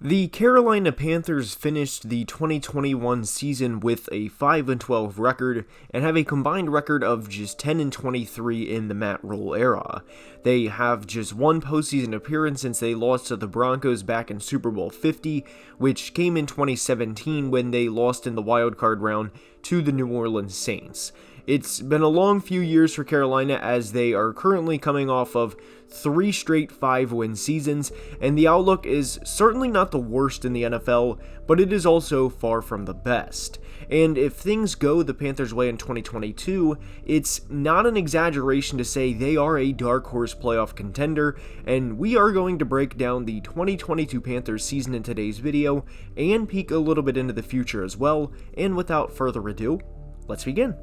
The Carolina Panthers finished the 2021 season with a 5-12 record and have a combined record of just 10-23 in the Matt Rhule era. They have just one postseason appearance since they lost to the Broncos back in Super Bowl 50, which came in 2017 when they lost in the wildcard round to the New Orleans Saints. It's been a long few years for Carolina as they are currently coming off of 3 straight 5-win seasons, and the outlook is certainly not the worst in the NFL, but it is also far from the best. And if things go the Panthers' way in 2022, it's not an exaggeration to say they are a dark horse playoff contender, and we are going to break down the 2022 Panthers season in today's video, and peek a little bit into the future as well, and without further ado, let's begin.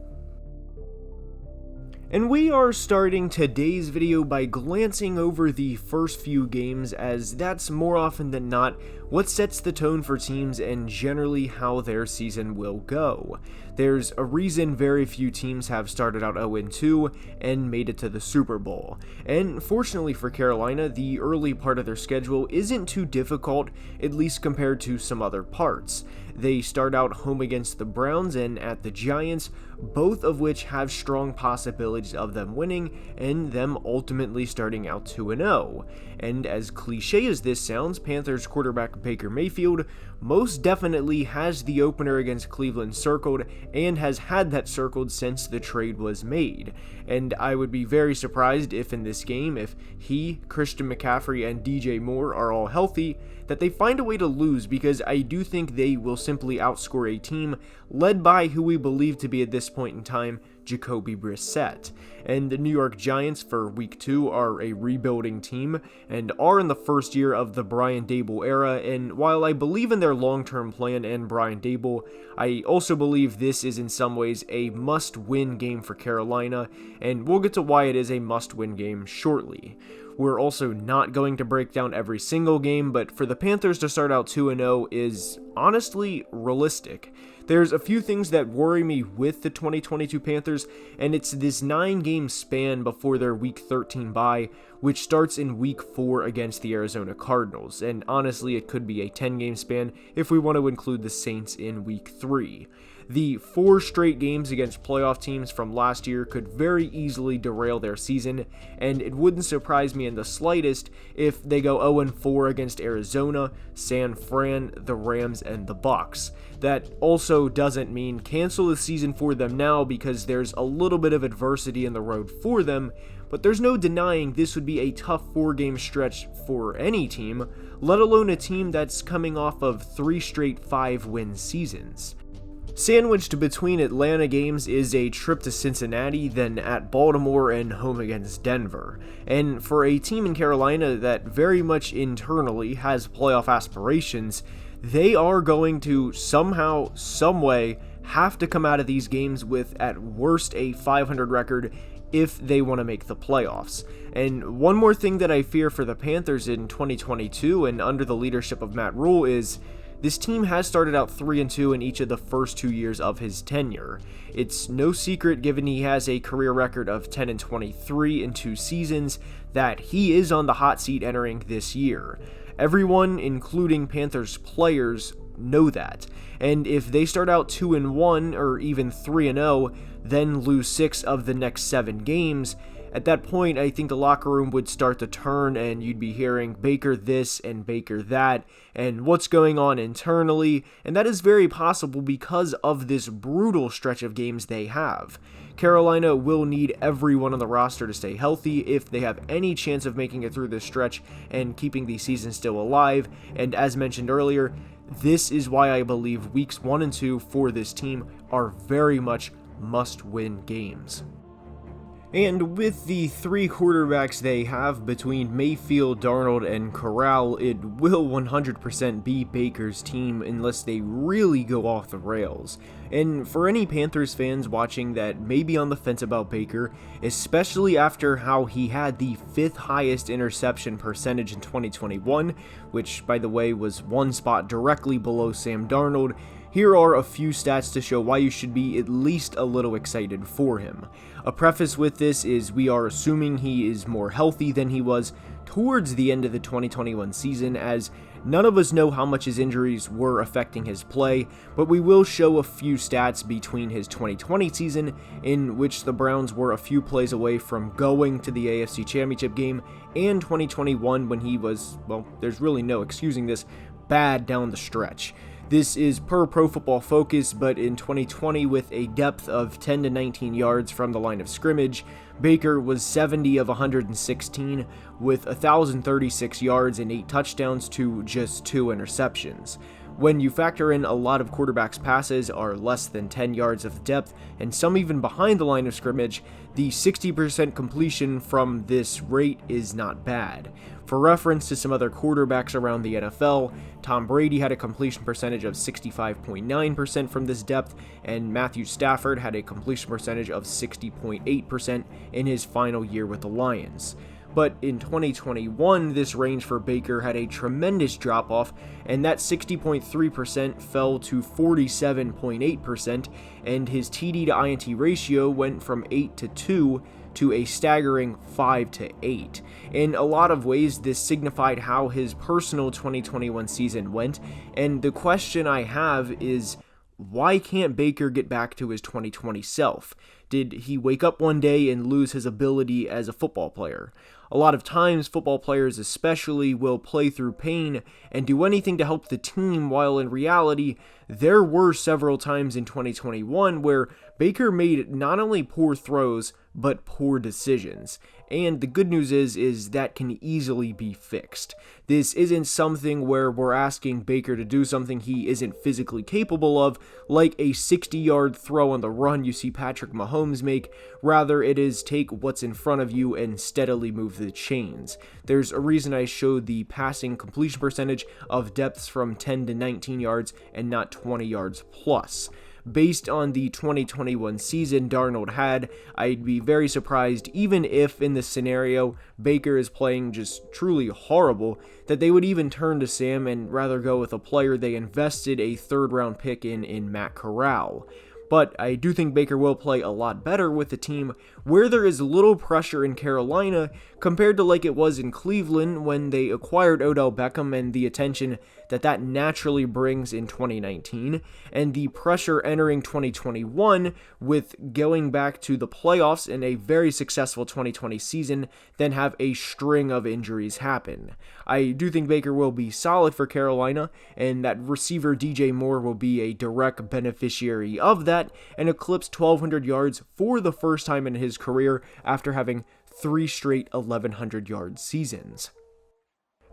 And we are starting today's video by glancing over the first few games, as that's more often than not what sets the tone for teams and generally how their season will go. There's a reason very few teams have started out 0-2 and made it to the Super Bowl. And fortunately for Carolina, the early part of their schedule isn't too difficult, at least compared to some other parts. They start out home against the Browns and at the Giants, both of which have strong possibilities of them winning and them ultimately starting out 2-0. And as cliche as this sounds, Panthers quarterback Baker Mayfield most definitely has the opener against Cleveland circled and has had that circled since the trade was made. And I would be very surprised if in this game, if he, Christian McCaffrey, and DJ Moore are all healthy, that they find a way to lose, because I do think they will simply outscore a team led by who we believe to be at this point in time Jacoby Brissett. And the New York Giants for week 2 are a rebuilding team and are in the first year of the Brian Daboll era, and while I believe in their long-term plan and Brian Daboll, I also believe this is in some ways a must-win game for Carolina, and we'll get to why it is a must-win game shortly. We're also not going to break down every single game, but for the Panthers to start out 2-0 is honestly realistic. There's a few things that worry me with the 2022 Panthers, and it's this 9-game span before their Week 13 bye, which starts in Week 4 against the Arizona Cardinals, and honestly it could be a 10-game span if we want to include the Saints in Week 3. The 4 straight games against playoff teams from last year could very easily derail their season, and it wouldn't surprise me in the slightest if they go 0-4 against Arizona, San Fran, the Rams, and the Bucs. That also doesn't mean cancel the season for them now, because there's a little bit of adversity in the road for them, but there's no denying this would be a tough 4-game stretch for any team, let alone a team that's coming off of 3 straight 5-win seasons. Sandwiched between Atlanta games is a trip to Cincinnati, then at Baltimore and home against Denver. And for a team in Carolina that very much internally has playoff aspirations, they are going to somehow, someway, have to come out of these games with at worst a 500 record if they want to make the playoffs. And one more thing that I fear for the Panthers in 2022 and under the leadership of Matt Rhule is this team has started out 3-2 in each of the first 2 years of his tenure. It's no secret, given he has a career record of 10-23 in 2 seasons, that he is on the hot seat entering this year. Everyone, including Panthers players, know that. And if they start out 2-1 or even 3-0, then lose 6 of the next 7 games, at that point, I think the locker room would start to turn and you'd be hearing Baker this and Baker that and what's going on internally, and that is very possible because of this brutal stretch of games they have. Carolina will need everyone on the roster to stay healthy if they have any chance of making it through this stretch and keeping the season still alive, and as mentioned earlier, this is why I believe weeks 1 and 2 for this team are very much must-win games. And with the 3 quarterbacks they have between Mayfield, Darnold, and Corral, it will 100% be Baker's team unless they really go off the rails. And for any Panthers fans watching that may be on the fence about Baker, especially after how he had the 5th highest interception percentage in 2021, which by the way was 1 spot directly below Sam Darnold, here are a few stats to show why you should be at least a little excited for him. A preface with this is we are assuming he is more healthy than he was towards the end of the 2021 season, as None of us know how much his injuries were affecting his play, but we will show a few stats between his 2020 season, in which the Browns were a few plays away from going to the AFC Championship game, and 2021 when he was, well, there's really no excusing this, bad down the stretch. This is per Pro Football Focus, but in 2020, with a depth of 10 to 19 yards from the line of scrimmage, Baker was 70 of 116 with 1,036 yards and 8 touchdowns to just 2 interceptions. When you factor in a lot of quarterbacks' passes are less than 10 yards of depth, and some even behind the line of scrimmage, the 60% completion from this rate is not bad. For reference to some other quarterbacks around the NFL, Tom Brady had a completion percentage of 65.9% from this depth, and Matthew Stafford had a completion percentage of 60.8% in his final year with the Lions. But in 2021, this range for Baker had a tremendous drop-off, and that 60.3% fell to 47.8%, and his TD to INT ratio went from 8 to 2 to a staggering 5 to 8. In a lot of ways, this signified how his personal 2021 season went, and the question I have is, why can't Baker get back to his 2020 self? Did he wake up one day and lose his ability as a football player? A lot of times, football players especially will play through pain and do anything to help the team, while in reality, there were several times in 2021 where Baker made not only poor throws, but poor decisions. And the good news is that can easily be fixed. This isn't something where we're asking Baker to do something he isn't physically capable of, like a 60-yard throw on the run you see Patrick Mahomes make. Rather, it is take what's in front of you and steadily move the chains. There's a reason I showed the passing completion percentage of depths from 10 to 19 yards and not 20 yards plus. Based on the 2021 season Darnold had, I'd be very surprised, even if in this scenario Baker is playing just truly horrible, that they would even turn to Sam and rather go with a player they invested a third-round pick in Matt Corral. But I do think Baker will play a lot better with the team where there is little pressure in Carolina compared to like it was in Cleveland when they acquired Odell Beckham and the attention that naturally brings in 2019, and the pressure entering 2021 with going back to the playoffs in a very successful 2020 season, then have a string of injuries happen. I do think Baker will be solid for Carolina, and that receiver DJ Moore will be a direct beneficiary of that, and eclipse 1,200 yards for the first time in his career after having 3 straight 1,100-yard seasons.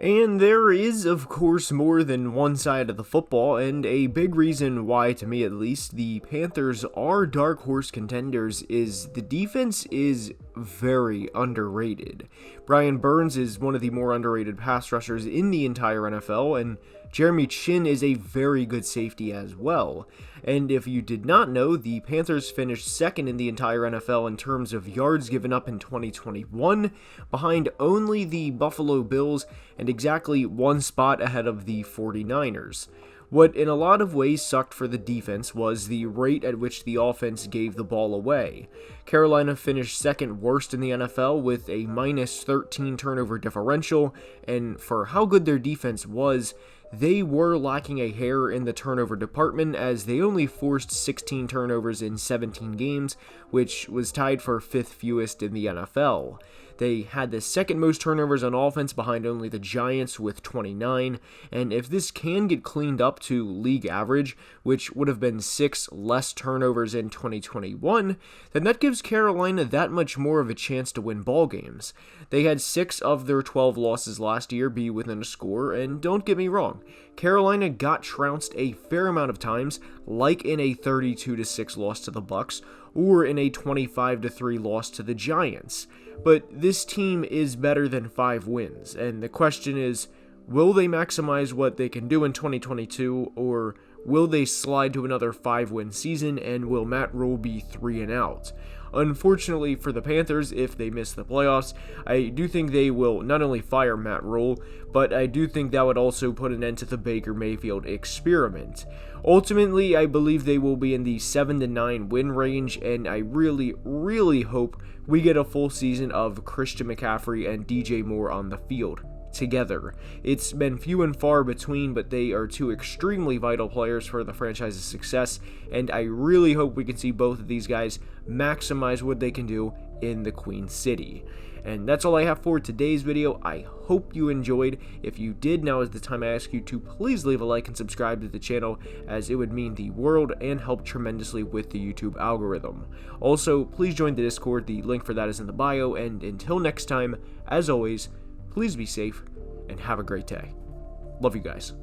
And there is, of course, more than one side of the football, and a big reason why, to me at least, the Panthers are dark horse contenders is the defense is very underrated. Brian Burns is one of the more underrated pass rushers in the entire NFL, and Jeremy Chin is a very good safety as well. And if you did not know, the Panthers finished second in the entire NFL in terms of yards given up in 2021, behind only the Buffalo Bills and exactly one spot ahead of the 49ers. What in a lot of ways sucked for the defense was the rate at which the offense gave the ball away. Carolina finished second worst in the NFL with a minus 13 turnover differential, and for how good their defense was, they were lacking a hair in the turnover department as they only forced 16 turnovers in 17 games, which was tied for 5th fewest in the NFL. They had the second most turnovers on offense behind only the Giants with 29, and if this can get cleaned up to league average, which would have been 6 less turnovers in 2021, then that gives Carolina that much more of a chance to win ball games. They had 6 of their 12 losses last year be within a score, and don't get me wrong, Carolina got trounced a fair amount of times, like in a 32-6 loss to the Bucs, or in a 25-3 loss to the Giants. But this team is better than 5 wins, and the question is, will they maximize what they can do in 2022, or will they slide to another 5-win season, and will Matt Rhule be 3-out? Unfortunately for the Panthers, if they miss the playoffs, I do think they will not only fire Matt Rhule, but I do think that would also put an end to the Baker Mayfield experiment. Ultimately, I believe they will be in the 7-9 win range, and I really hope we get a full season of Christian McCaffrey and DJ Moore on the field. together. It's been few and far between, but they are two extremely vital players for the franchise's success, and I really hope we can see both of these guys maximize what they can do in the Queen City. And that's all I have for today's video. I hope you enjoyed. If you did, now is the time I ask you to please leave a like and subscribe to the channel, as it would mean the world and help tremendously with the YouTube algorithm. Also, please join the Discord. The link for that is in the bio, and until next time, as always, please be safe and have a great day. Love you guys.